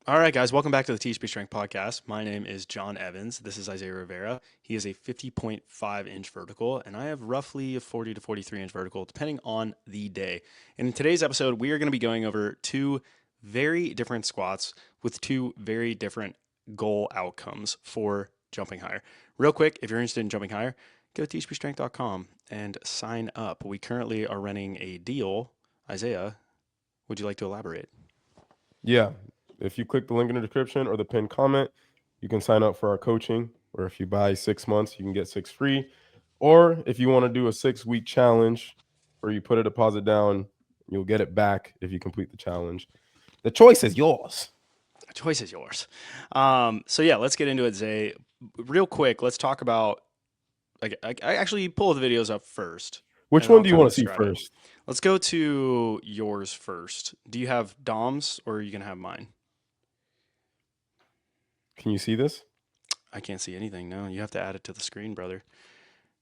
All right, guys, welcome back to the Teach Speed Strength podcast. My name is John Evans. This is Isaiah Rivera. He is a 50.5-inch vertical, and I have roughly a 40 to 43-inch vertical, depending on the day. And in today's episode, we are going to be going over two very different squats with two very different goal outcomes for jumping higher. Real quick, if you're interested in jumping higher, go to teachspeedstrength.com and sign up. We currently are running a deal. Isaiah, would you like to elaborate? Yeah. If you click the link in the description or the pinned comment, you can sign up for our coaching. Or if you buy 6 months, you can get six free. Or if you want to do a 6 week challenge where you put a deposit down, you'll get it back if you complete the challenge. The choice is yours. The choice is yours. So yeah, let's get into it, Zay. Real quick, let's talk about. I actually pull the videos up first, Which and then one I'll do you kind of want to see describe it. first? Let's go to yours first. Do you have DOMs or are you gonna have mine? Can you see this? I can't see anything. No, you have to add it to the screen, brother.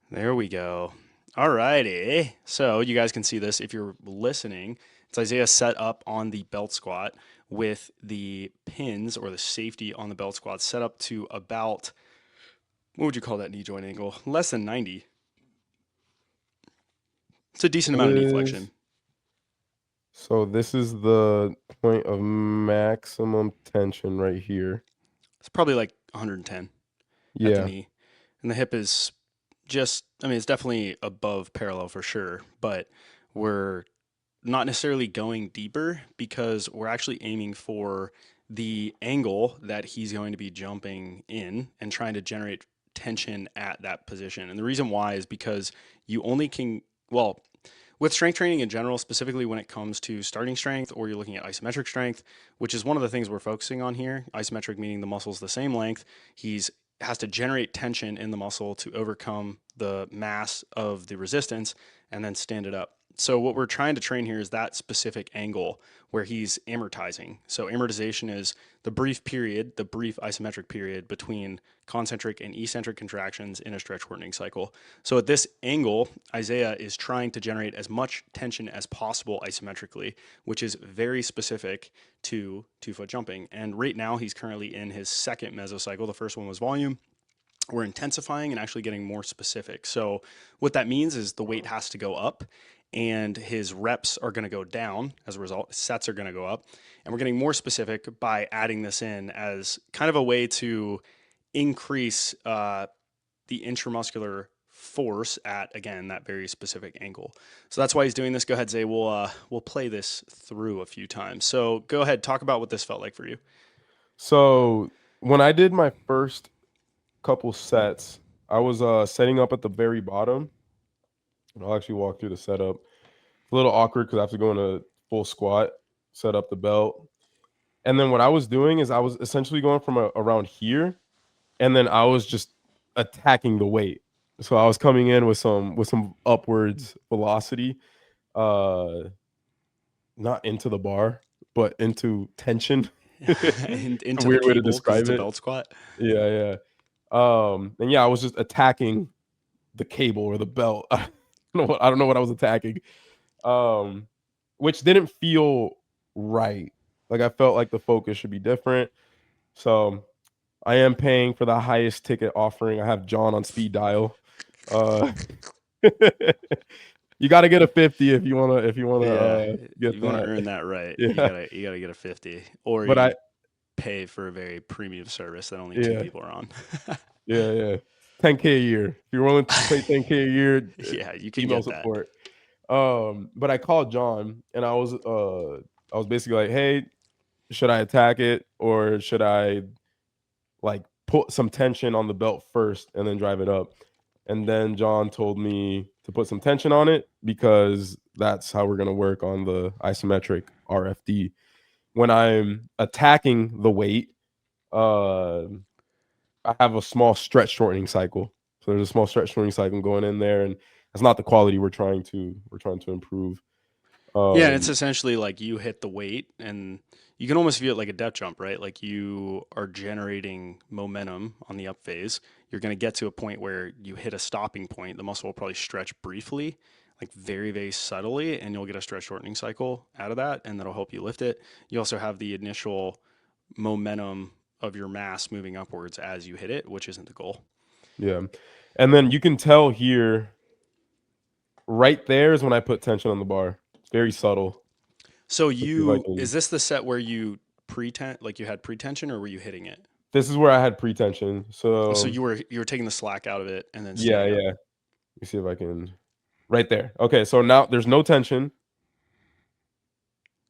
There we go. All righty. So you guys can see this if you're listening. It's Isaiah set up on the belt squat with the pins or the safety on the belt squat set up to about, what would you call that knee joint angle? Less than 90. It's a decent amount of knee Is flexion. so this is the point of maximum tension right here. It's probably like 110 at the Yeah. knee. And the hip is just, I mean, it's definitely above parallel for sure, but we're not necessarily going deeper because we're actually aiming for the angle that he's going to be jumping in and trying to generate tension at that position. And the reason why is because you only can, well, with strength training in general, specifically when it comes to starting strength or you're looking at isometric strength, which is one of the things we're focusing on here. Isometric meaning the muscle's the same length. He's has to generate tension in the muscle to overcome the mass of the resistance and then stand it up. So what we're trying to train here is that specific angle where he's amortizing. So amortization is the brief period, the brief isometric period between concentric and eccentric contractions in a stretch shortening cycle. So at this angle, Isaiah is trying to generate as much tension as possible isometrically, which is very specific to 2 foot jumping. And right now he's currently in his second mesocycle. The first one was volume. We're intensifying and actually getting more specific. So what that means is the weight has to go up and his reps are going to go down as a result. Sets are going to go up. And we're getting more specific by adding this in as kind of a way to increase the intramuscular force at, again, that very specific angle. So that's why he's doing this. Go ahead, Zay. We'll play this through a few times. So go ahead, talk about what this felt like for you. So when I did my first couple sets, I was setting up at the very bottom. I'll actually walk through the setup. It's a little awkward because I have to go in a full squat, set up the belt. And then what I was doing is I was essentially going from around here, and then I was just attacking the weight. So I was coming in with some upwards velocity, uh, not into the bar, but into tension. It's a Into the weird way to cable because describe it's a it. belt squat. Yeah, yeah. And yeah, I was just attacking the cable or the belt. I don't know what I was attacking. Um, which didn't feel right. Like I felt like the focus should be different. So I am paying for the highest ticket offering. I have John on speed dial. Uh, you got to get a 50 if you wanna Yeah, get you want to that. earn that right. Yeah, You gotta get a 50, or but I you pay for a very premium service that only two yeah people are on. yeah 10K a year. If you're willing to pay 10K a year, Yeah, you can email get that. support. But I called John and I was basically like, hey, should I attack it or should I like put some tension on the belt first and then drive it up? And then John told me to put some tension on it because that's how we're gonna work on the isometric RFD. When I'm attacking the weight, uh, I have a small stretch shortening cycle. So there's a small stretch shortening cycle going in there, and that's not the quality we're trying to improve. Yeah, and it's Um, essentially like you hit the weight and you can almost view it like a depth jump, right? Like you are generating momentum on the up phase. You're going to get to a point where you hit a stopping point. The muscle will probably stretch briefly, like very, very subtly, and you'll get a stretch shortening cycle out of that, and that'll help you lift it. You also have the initial momentum of your mass moving upwards as you hit it, which isn't the goal. Yeah. And then you can tell here, right there is when I put tension on the bar. It's very subtle. So Let's see if I you can. is this the set where you like you had pretension, or were you hitting it? This is where I had pretension. So So you were taking the slack out of it and then yeah, standing up. yeah. Let me see if I can. Right there. Okay, so now there's no tension.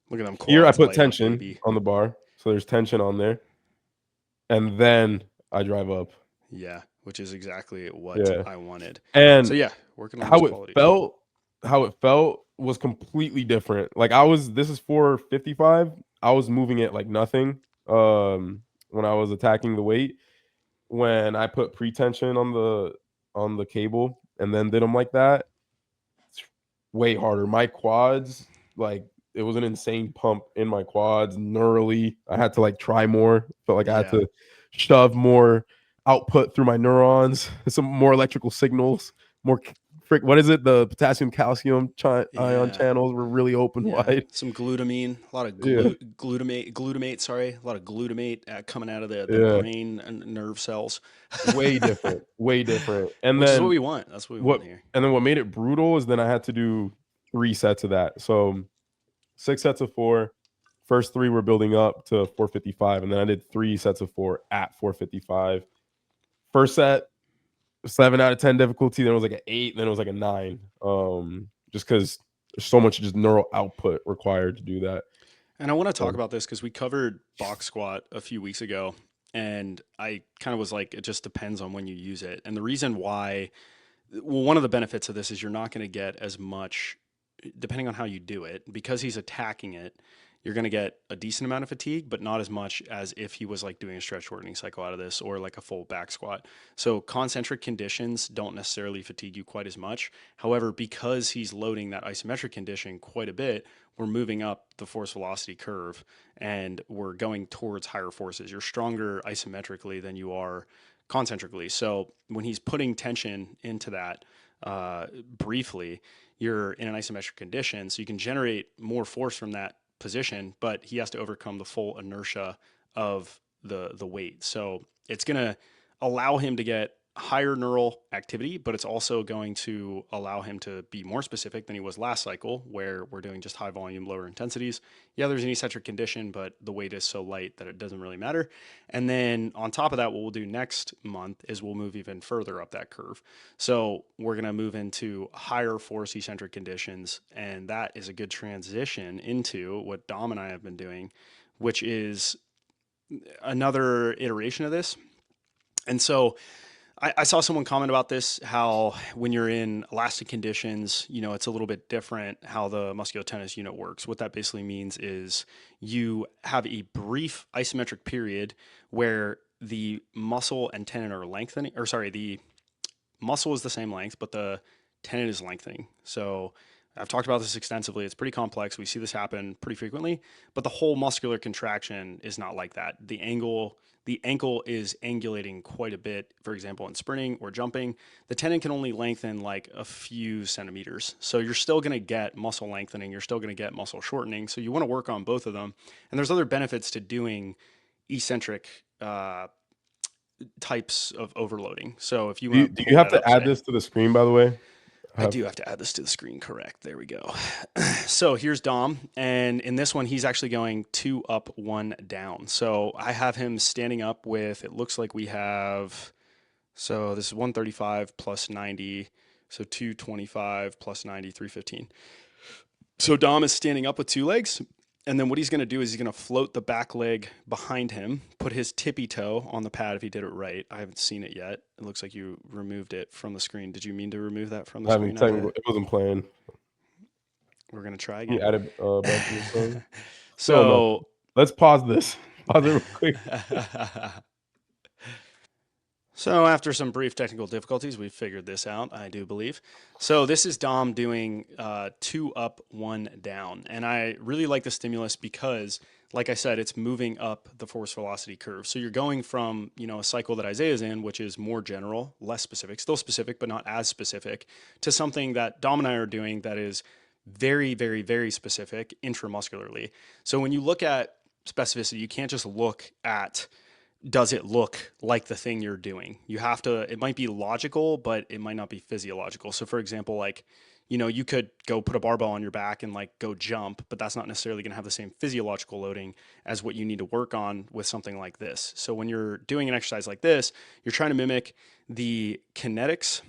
Look at them Here I quads put light up, tension baby. on the bar. So there's tension on there. And then I drive up. Yeah, which is exactly what Yeah. I wanted. So And yeah, working on those how it qualities. felt how it felt was completely different. Like this is 455. I was moving it like nothing when I was attacking the weight. When I put pretension on the cable and then did them like that, it's way harder. My quads, like it was an insane pump in my quads, neurally. I had to like try more. Felt like I had Yeah. to shove more output through my neurons, some more electrical signals, more what is it? The potassium calcium ion Yeah. channels were really open Yeah, wide. some glutamine, a lot of Yeah, glutamate. Sorry, a lot of glutamate coming out of the yeah, brain and nerve cells, way different, way different. And which is what then we want. That's what we want what here. what made it brutal is then I had to do 3 sets of that. So 6 sets of 4. First 3 were building up to 455, and then I did 3 sets of 4 at 455. First set, 7 out of 10 difficulty, then it was like an 8, then it was like a 9. Just because there's so much just neural output required to do that. And I want to talk Um, about this because we covered box squat a few weeks ago, and I kind of was like, it just depends on when you use it. And the reason why, well, one of the benefits of this is you're not going to get as much, depending on how you do it, because he's attacking it. You're going to get a decent amount of fatigue, but not as much as if he was like doing a stretch shortening cycle out of this or like a full back squat. So concentric conditions don't necessarily fatigue you quite as much. However, because he's loading that isometric condition quite a bit, we're moving up the force velocity curve and we're going towards higher forces. You're stronger isometrically than you are concentrically. So when he's putting tension into that briefly, you're in an isometric condition, so you can generate more force from that position, but he has to overcome the full inertia of the weight. So it's going to allow him to get higher neural activity, but it's also going to allow him to be more specific than he was last cycle, where we're doing just high volume, lower intensities. Yeah, there's an eccentric condition, but the weight is so light that it doesn't really matter. And then on top of that, what we'll do next month is we'll move even further up that curve. So we're going to move into higher force eccentric conditions. And that is a good transition into what Dom and I have been doing, which is another iteration of this. And so I saw someone comment about this, how when you're in elastic conditions, it's a little bit different how the musculotendinous unit works. What that basically means is you have a brief isometric period where the muscle and tendon are lengthening, or sorry, the muscle is the same length, but the tendon is lengthening. So I've talked about this extensively. It's pretty complex. We see this happen pretty frequently, but the whole muscular contraction is not like that. The ankle is angulating quite a bit. For example, in sprinting or jumping, the tendon can only lengthen like a few centimeters. So you're still going to get muscle lengthening. You're still going to get muscle shortening. So you want to work on both of them. And there's other benefits to doing eccentric types of overloading. So if you want to do you pull have that to up, add say, this to the screen, by the way? I I have do have to add this to the screen, correct. There we go. So here's Dom. And in this one, he's actually going 2 up, 1 down. So I have him standing up with, it looks like we have, so this is 135 plus 90. So 225 plus 90, 315. So Dom is standing up with 2 legs. And then what he's going to do is he's going to float the back leg behind him, put his tippy toe on the pad if he did it right. I haven't seen it yet. It looks like you removed it from the screen. Did you mean to remove that from the having screen, technical. Isaiah? It wasn't playing. We're going to try Can you again. add it back to the phone? Still nothing. So Let's pause this. Pause it real quick. So after some brief technical difficulties, we figured this out, I do believe. So this is Dom doing 2 up, 1 down. And I really like the stimulus because, like I said, it's moving up the force velocity curve. So you're going from, a cycle that Isaiah's in, which is more general, less specific, still specific, but not as specific, to something that Dom and I are doing that is very, very, very specific intramuscularly. So when you look at specificity. You can't just look at, does it look like the thing you're doing? You have to, it might be logical, but it might not be physiological. So for example, like, you could go put a barbell on your back and like go jump, but that's not necessarily going to have the same physiological loading as what you need to work on with something like this. So when you're doing an exercise like this, you're trying to mimic the kinetics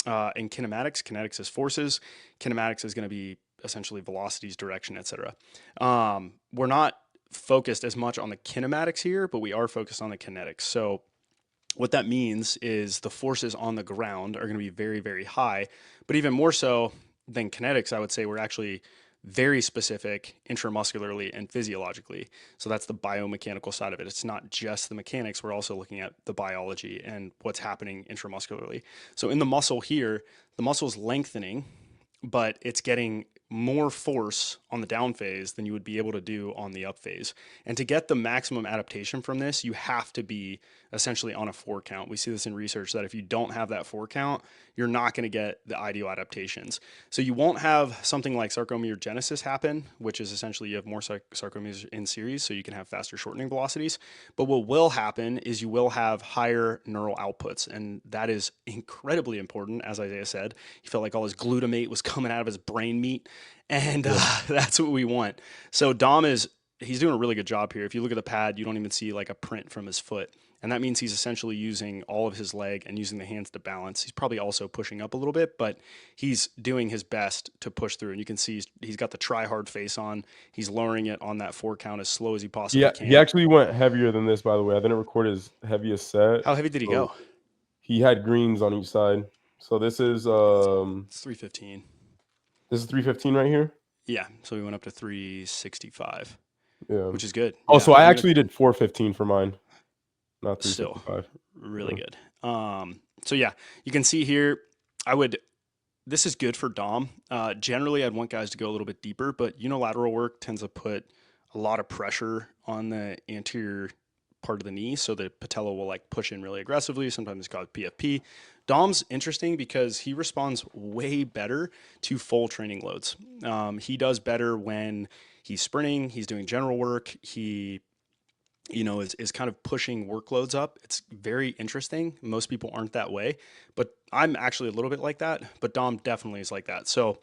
and kinematics. Kinetics is forces. Kinematics is going to be essentially velocities, direction, etc. We're not focused as much on the kinematics here, but we are focused on the kinetics. So what that means is the forces on the ground are going to be very, very high, but even more so than kinetics, I would say we're actually very specific intramuscularly and physiologically. So that's the biomechanical side of it. It's not just the mechanics. We're also looking at the biology and what's happening intramuscularly. So in the muscle here, the muscle is lengthening, but it's getting more force on the down phase than you would be able to do on the up phase. And to get the maximum adaptation from this, you have to be essentially on a 4 count. We see this in research that if you don't have that 4 count, you're not going to get the ideal adaptations. So you won't have something like sarcomerogenesis happen, which is essentially you have more sarcomeres in series, so you can have faster shortening velocities. But what will happen is you will have higher neural outputs, and that is incredibly important. As Isaiah said, he felt like all his glutamate was coming out of his brain meat, and Yeah. that's what we want. So Dom he's doing a really good job here. If you look at the pad, you don't even see like a print from his foot. And that means he's essentially using all of his leg and using the hands to balance. He's probably also pushing up a little bit, but he's doing his best to push through. And you can see he's got the try hard face on. He's lowering it on that 4 count as slow as he possibly Yeah, he can. actually went heavier than this, by the way. I didn't record his heaviest set. How heavy did he So go? he had greens on each side. So It's 315. this is 315 right here. Yeah. So we went up to 365, Yeah. which is good. Oh, Yeah. so I I mean, actually did 415 for mine, not still 355. really Yeah. good. So yeah, you can see here, I would, this is good for Dom. Generally, I'd want guys to go a little bit deeper, but unilateral work tends to put a lot of pressure on the anterior part of the knee, so the patella will like push in really aggressively. Sometimes it's called PFP. Dom's interesting because he responds way better to full training loads. He does better when he's sprinting, he's doing general work, he is kind of pushing workloads up. It's very interesting. Most people aren't that way, but I'm actually a little bit like that, but Dom definitely is like that. So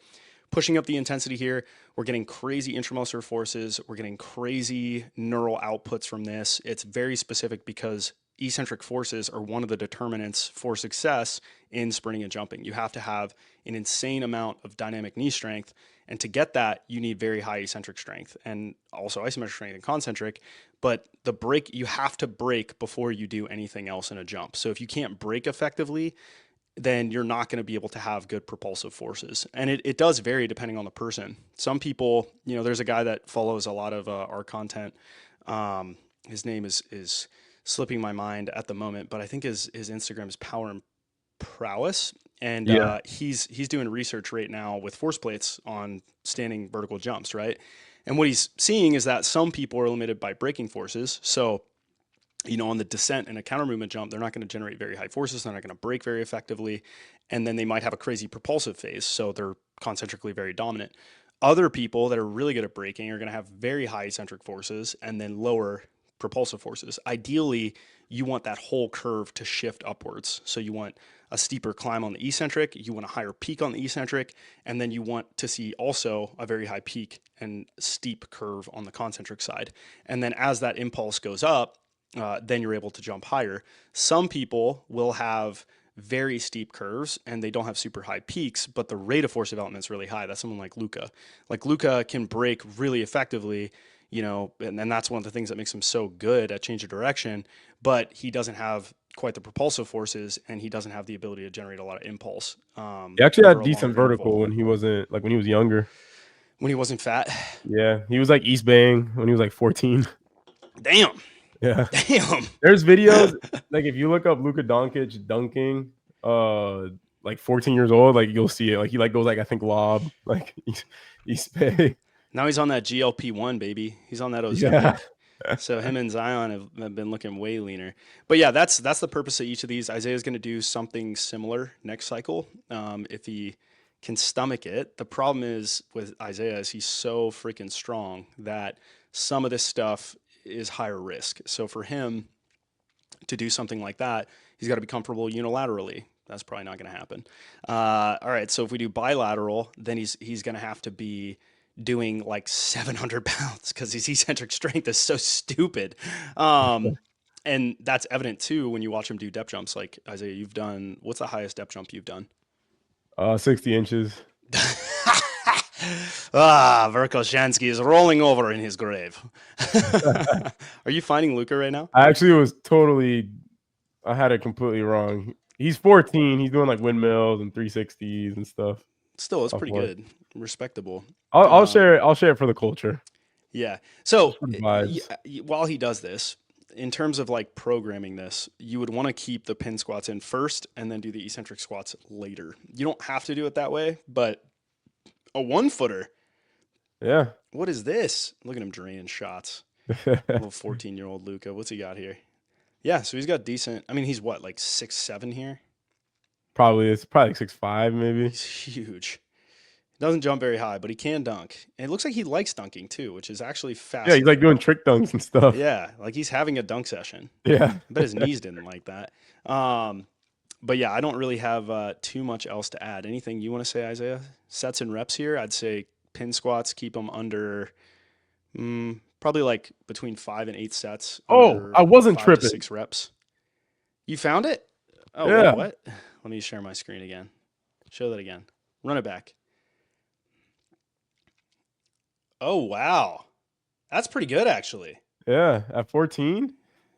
pushing up the intensity here, we're getting crazy intramuscular forces. We're getting crazy neural outputs from this. It's very specific because eccentric forces are one of the determinants for success in sprinting and jumping. You have to have an insane amount of dynamic knee strength. And to get that, you need very high eccentric strength and also isometric strength and concentric. But the break, you have to break before you do anything else in a jump. So if you can't break effectively, then you're not going to be able to have good propulsive forces. And it does vary depending on the person. Some people, there's a guy that follows a lot of our content. His name is slipping my mind at the moment, but I think his Instagram is Power and Prowess. And Yeah. he's doing research right now with force plates on standing vertical jumps, right? And what he's seeing is that some people are limited by braking forces. So on the descent and a counter movement jump, they're not going to generate very high forces. They're not going to brake very effectively. And then they might have a crazy propulsive phase. So they're concentrically very dominant. Other people that are really good at braking are going to have very high eccentric forces and then lower propulsive forces. Ideally, you want that whole curve to shift upwards. So you want a steeper climb on the eccentric, you want a higher peak on the eccentric, and then you want to see also a very high peak and steep curve on the concentric side. And then as that impulse goes up, then you're able to jump higher. Some people will have very steep curves and they don't have super high peaks, but the rate of force development is really high. That's someone like Luca. Like Luca can brake really effectively, and that's one of the things that makes him so good at change of direction, but he doesn't have quite the propulsive forces and he doesn't have the ability to generate a lot of impulse He actually over had a longer decent interval vertical when he wasn't like when he was younger. when he wasn't fat. Yeah. He was like East Bang when he was like 14. Damn. Yeah. Damn. There's videos like if you look up Luka Doncic dunking, like 14 years old, like you'll see it. Like he like goes like I think lob, like East Bay. Now he's on that GLP-1, baby. He's on that Yeah. Ozempic. So him and Zion have been looking way leaner. But yeah, that's the purpose of each of these. Isaiah's going to do something similar next cycle if he can stomach it. The problem is with Isaiah is he's so freaking strong that some of this stuff is higher risk. So for him to do something like that, he's got to be comfortable unilaterally. That's probably not going to happen. All right, so if we do bilateral, then he's going to have to be doing like 700 pounds because his eccentric strength is so stupid. And that's evident too when you watch him do depth jumps. Like Isaiah, you've done, what's the highest depth jump you've done? 60 inches. Verkoshansky is rolling over in his grave. Are you finding Luca right now? I actually was totally, I had it completely wrong. He's 14. He's doing like windmills and 360s and stuff. Still, it's Off pretty work. good, respectable. I'll share it. I'll share it for the culture. Yeah. So Just for the vibes. while he does this, in terms of like programming this, you would want to keep the pin squats in first and then do the eccentric squats later. You don't have to do it that way, but a 1-footer. Yeah. What is this? Look at him draining shots. Little 14-year-old Luca. What's he got here? Yeah, so he's got decent. I mean, he's what, like 6'7" here? It's probably like 6'5", maybe. He's huge. Doesn't jump very high, but he can dunk. And it looks like he likes dunking too, which is actually Yeah, he's like fascinating. doing trick dunks and stuff. Yeah, like he's having a dunk session. Yeah. I bet his knees didn't like that. But yeah, I don't really have too much else to add. Anything you want to say, Isaiah? Sets and reps here, I'd say pin squats, keep them under probably like between 5 and 8 sets, Oh, under I wasn't 5 to 6 tripping. reps. You found it? Oh, wait, Yeah. what? Let me share my screen again. Show that again. Run it back. Oh, wow. That's pretty good, actually. Yeah. At 14, look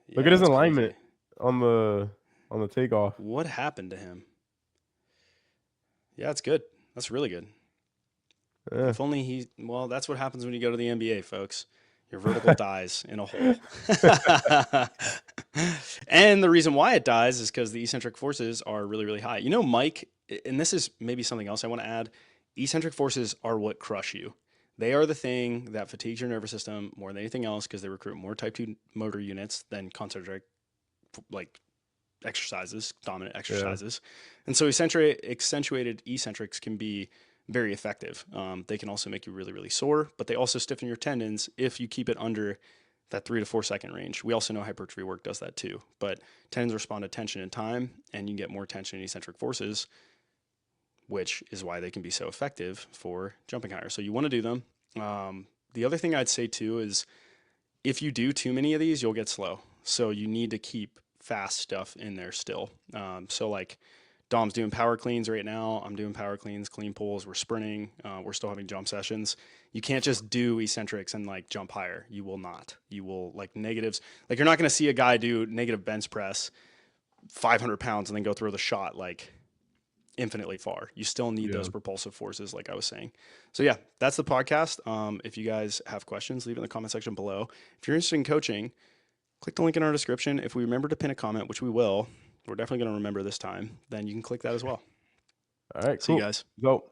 Yeah, at his that's alignment crazy. on the takeoff. What happened to him? Yeah, it's good. That's really good. Yeah. If only well, that's what happens when you go to the NBA, folks. Your vertical dies in a hole. And the reason why it dies is because the eccentric forces are really, really high. You know, Mike, and this is maybe something else I want to add, eccentric forces are what crush you. They are the thing that fatigues your nervous system more than anything else because they recruit more type 2 motor units than concentric, like exercises, dominant Yeah. exercises. And so accentuated eccentrics can be very effective. They can also make you really, really sore, but they also stiffen your tendons if you keep it under that 3 to 4 second range. We also know hypertrophy work does that too, but tendons respond to tension and time, and you can get more tension in eccentric forces, which is why they can be so effective for jumping higher. So you want to do them. The other thing I'd say too is if you do too many of these, you'll get slow. So you need to keep fast stuff in there still. So like Dom's doing power cleans right now. I'm doing power cleans, clean pulls. We're sprinting. We're still having jump sessions. You can't just do eccentrics and like jump higher. You will not. You will like negatives. Like you're not going to see a guy do negative bench press 500 pounds and then go throw the shot like infinitely far. You still need Yeah. those propulsive forces, like I was saying. So yeah, that's the podcast. If you guys have questions, leave it in the comment section below. If you're interested in coaching, click the link in our description. If we remember to pin a comment, which we will, we're definitely going to remember this time, then you can click that as well. All right, See you cool. guys. Go.